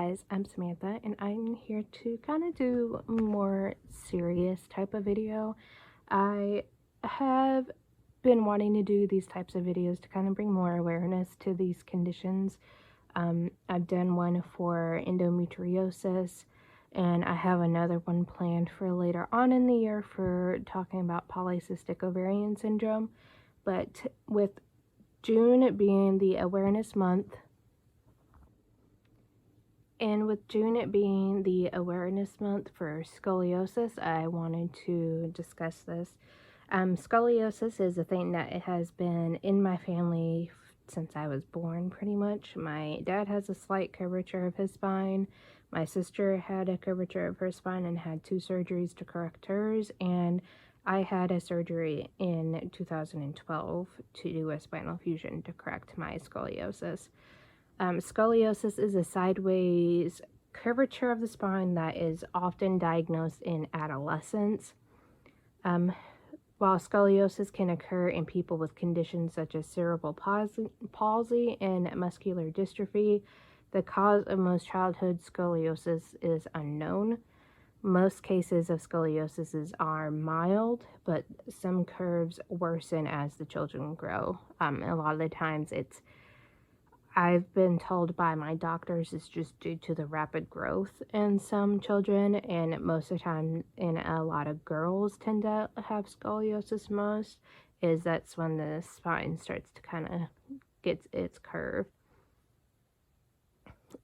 guys, I'm Samantha and I'm here to kind of do a more serious type of video. I have been wanting to do these types of videos to kind of bring more awareness to these conditions. I've done one for endometriosis, and I have another one planned for later on in the year for talking about polycystic ovarian syndrome. But with June being the awareness month, and with June it being the awareness month for scoliosis, I wanted to discuss this. Scoliosis is a thing that it has been in my family since I was born, pretty much. My dad has a slight curvature of his spine. My sister had a curvature of her spine and had 2 surgeries to correct hers, and I had a surgery in 2012 to do a spinal fusion to correct my scoliosis. Scoliosis is a sideways curvature of the spine that is often diagnosed in adolescence. While scoliosis can occur in people with conditions such as cerebral palsy and muscular dystrophy, the cause of most childhood scoliosis is unknown. Most cases of scoliosis are mild, but some curves worsen as the children grow. A lot of the times I've been told by my doctors it's just due to the rapid growth in some children, and most of the time in a lot of girls tend to have scoliosis most, is that's when the spine starts to kind of get its curve.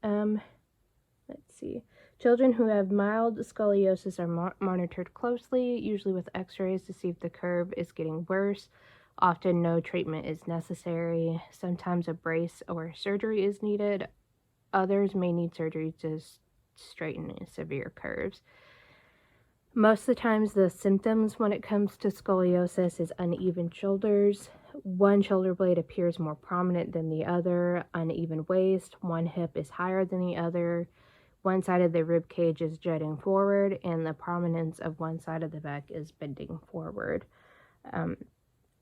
Let's see. Children who have mild scoliosis are monitored closely, usually with x-rays to see if the curve is getting worse. Often no treatment is necessary. Sometimes a brace or surgery is needed. Others may need surgery to straighten severe curves. Most of the times the symptoms when it comes to scoliosis is uneven shoulders. One shoulder blade appears more prominent than the other, uneven waist, one hip is higher than the other, one side of the rib cage is jutting forward, and the prominence of one side of the back is bending forward.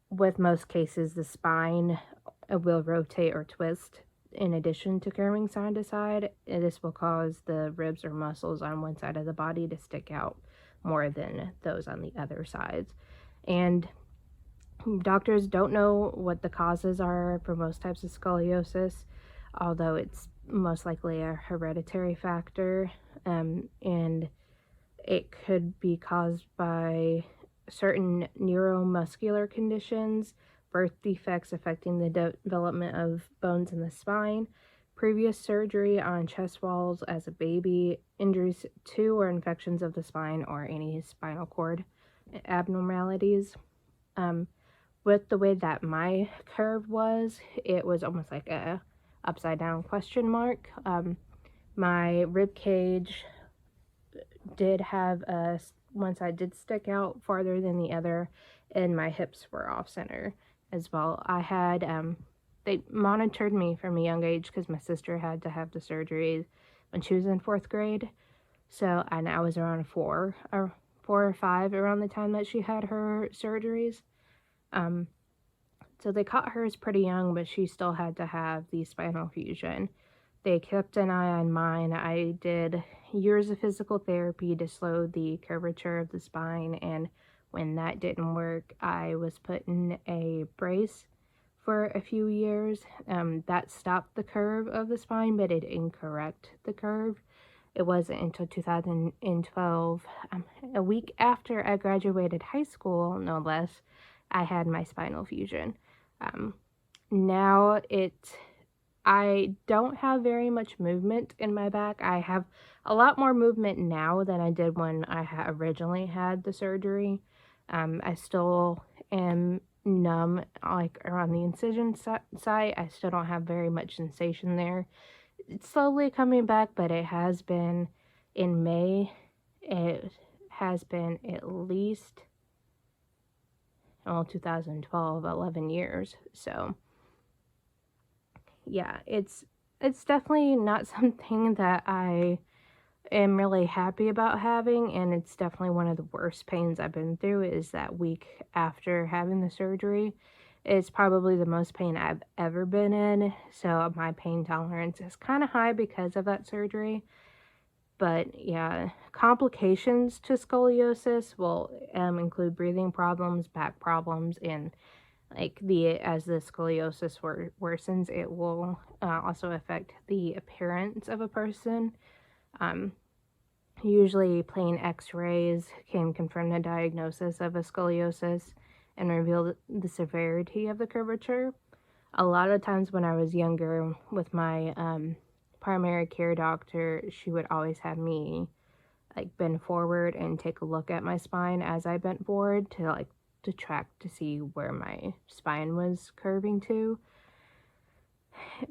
With most cases, the spine will rotate or twist in addition to curving side to side. This will cause the ribs or muscles on one side of the body to stick out more than those on the other sides. And doctors don't know what the causes are for most types of scoliosis, although it's most likely a hereditary factor, and it could be caused by certain neuromuscular conditions, birth defects affecting the development of bones in the spine, previous surgery on chest walls as a baby, injuries to or infections of the spine, or any spinal cord abnormalities. With the way that my curve was, it was almost like a upside down question mark. My rib cage did have one side did stick out farther than the other, and my hips were off center as well. I had they monitored me from a young age because my sister had to have the surgery when she was in 4th grade. So, and I was around 4 or 5 around the time that she had her surgeries. So they caught hers pretty young, but she still had to have the spinal fusion. They kept an eye on mine. I did years of physical therapy to slow the curvature of the spine, and when that didn't work, I was put in a brace for a few years. That stopped the curve of the spine, but it didn't correct the curve. It wasn't until 2012, a week after I graduated high school, no less, I had my spinal fusion. Now I don't have very much movement in my back. I have a lot more movement now than I did when I originally had the surgery. I still am numb, like around the incision site. I still don't have very much sensation there. It's slowly coming back, but it has been in May. It has been at least 2012, 11 years. So yeah, it's definitely not something that I am really happy about having, and it's definitely one of the worst pains I've been through is that week after having the surgery. It's probably the most pain I've ever been in, so my pain tolerance is kind of high because of that surgery. But yeah, complications to scoliosis will include breathing problems, back problems, and like as the scoliosis worsens, it will also affect the appearance of a person. Um, Usually, plain X-rays can confirm the diagnosis of a scoliosis and reveal the severity of the curvature. A lot of times when I was younger with my primary care doctor, she would always have me like bend forward and take a look at my spine as I bent forward to track to see where my spine was curving to.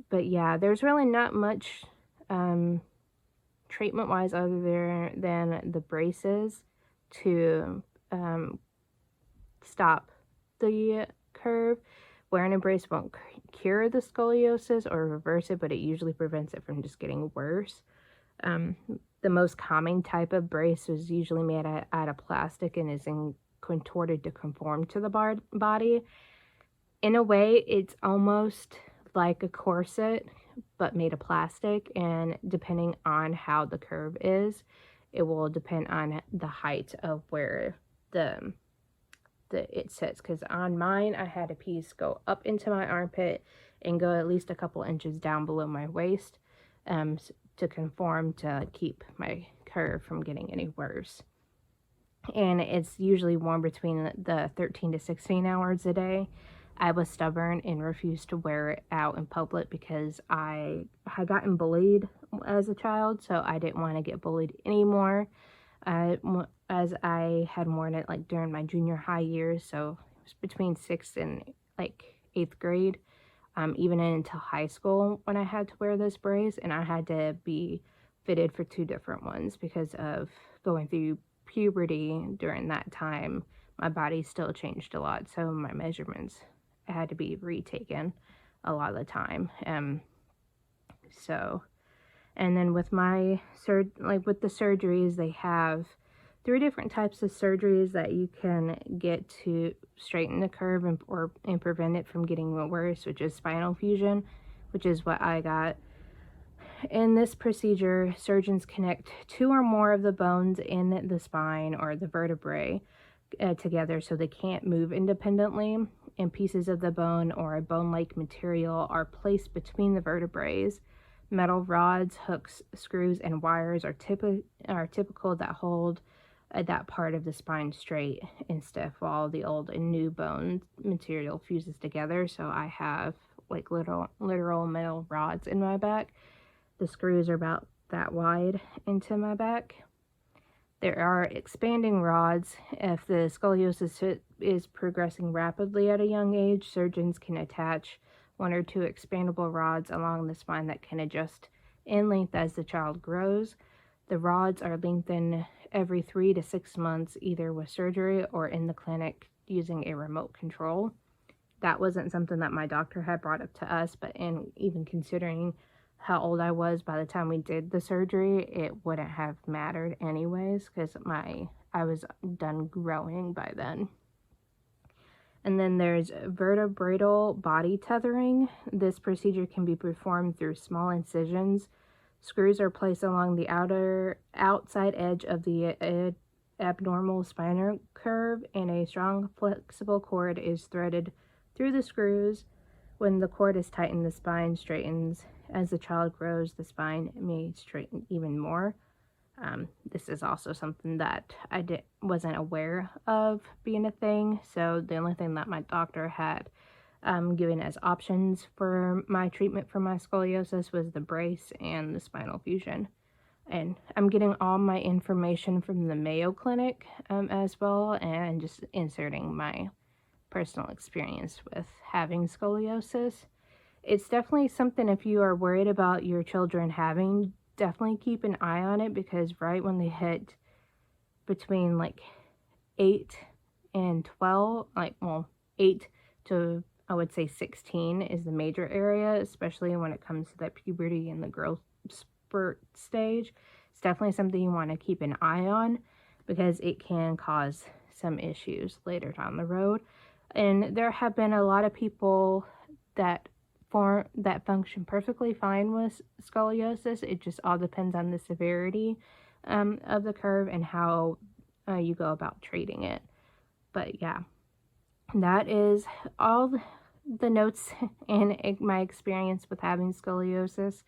But yeah, there's really not much treatment wise other than the braces to stop the curve. Wearing a brace won't cure the scoliosis or reverse it, but it usually prevents it from just getting worse. The most common type of brace is usually made out of plastic and is contorted to conform to the body. In a way, it's almost like a corset, but made of plastic, and depending on how the curve is, it will depend on the height of where the it sits. Because on mine, I had a piece go up into my armpit and go at least a couple inches down below my waist, to conform to keep my curve from getting any worse. And it's usually worn between the 13 to 16 hours a day. I was stubborn and refused to wear it out in public because I had gotten bullied as a child, so I didn't want to get bullied anymore. As I had worn it like during my junior high years, so it was between 6th and like 8th grade, even into high school when I had to wear this brace, and I had to be fitted for 2 different ones because of going through puberty during that time. My body still changed a lot, so my measurements had to be retaken a lot of the time. So, and then with my with the surgeries, they have 3 different types of surgeries that you can get to straighten the curve and prevent it from getting worse, which is spinal fusion, which is what I got. In this procedure, surgeons connect 2 or more of the bones in the spine or the vertebrae together so they can't move independently, and pieces of the bone or a bone-like material are placed between the vertebrae. Metal rods, hooks, screws, and wires are typical that hold that part of the spine straight and stiff while the old and new bone material fuses together. So I have like literal metal rods in my back. The screws are about that wide into my back. There are expanding rods. If the scoliosis is progressing rapidly at a young age, surgeons can attach 1 or 2 expandable rods along the spine that can adjust in length as the child grows. The rods are lengthened every 3 to 6 months, either with surgery or in the clinic using a remote control. That wasn't something that my doctor had brought up to us, but even considering how old I was by the time we did the surgery, it wouldn't have mattered anyways because I was done growing by then. And then there's vertebral body tethering. This procedure can be performed through small incisions. Screws are placed along the outside edge of the abnormal spinal curve, and a strong flexible cord is threaded through the screws. When the cord is tightened, the spine straightens. As the child grows, the spine may straighten even more. This is also something that I wasn't aware of being a thing, so the only thing that my doctor had given as options for my treatment for my scoliosis was the brace and the spinal fusion. And I'm getting all my information from the Mayo Clinic as well, and just inserting my personal experience with having scoliosis. It's definitely something, if you are worried about your children having, definitely keep an eye on it, because right when they hit between like 8 and 12, 8 to I would say 16 is the major area, especially when it comes to that puberty and the growth spurt stage. It's definitely something you want to keep an eye on because it can cause some issues later down the road. And there have been a lot of people that function perfectly fine with scoliosis. It just all depends on the severity of the curve and how you go about treating it. But yeah, that is all the notes and my experience with having scoliosis.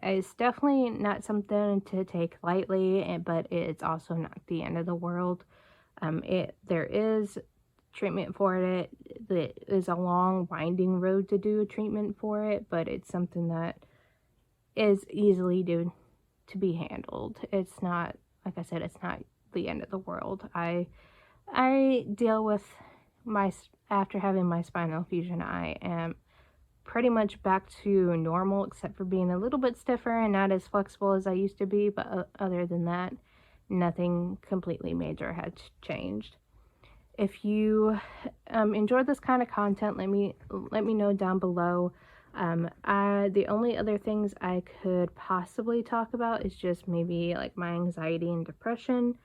It's definitely not something to take lightly, but it's also not the end of the world. There is treatment for it. It is a long, winding road to do a treatment for it, but it's something that is easily to be handled. It's not, like I said, it's not the end of the world. I deal with after having my spinal fusion, I am pretty much back to normal, except for being a little bit stiffer and not as flexible as I used to be, but other than that, nothing completely major has changed. If you enjoy this kind of content, let me know down below. The only other things I could possibly talk about is just maybe like my anxiety and depression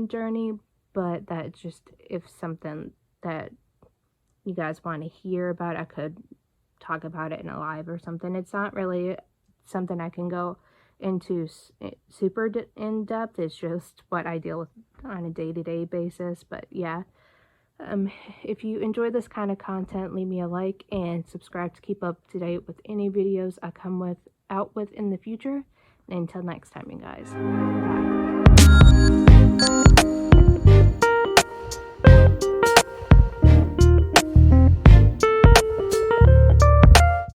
journey, but that's just if something that you guys want to hear about, I could talk about it in a live or something. It's not really something I can go into super in depth. It's just what I deal with on a day-to-day basis. But yeah, if you enjoy this kind of content, leave me a like and subscribe to keep up to date with any videos I come out with in the future. And until next time, you guys, bye.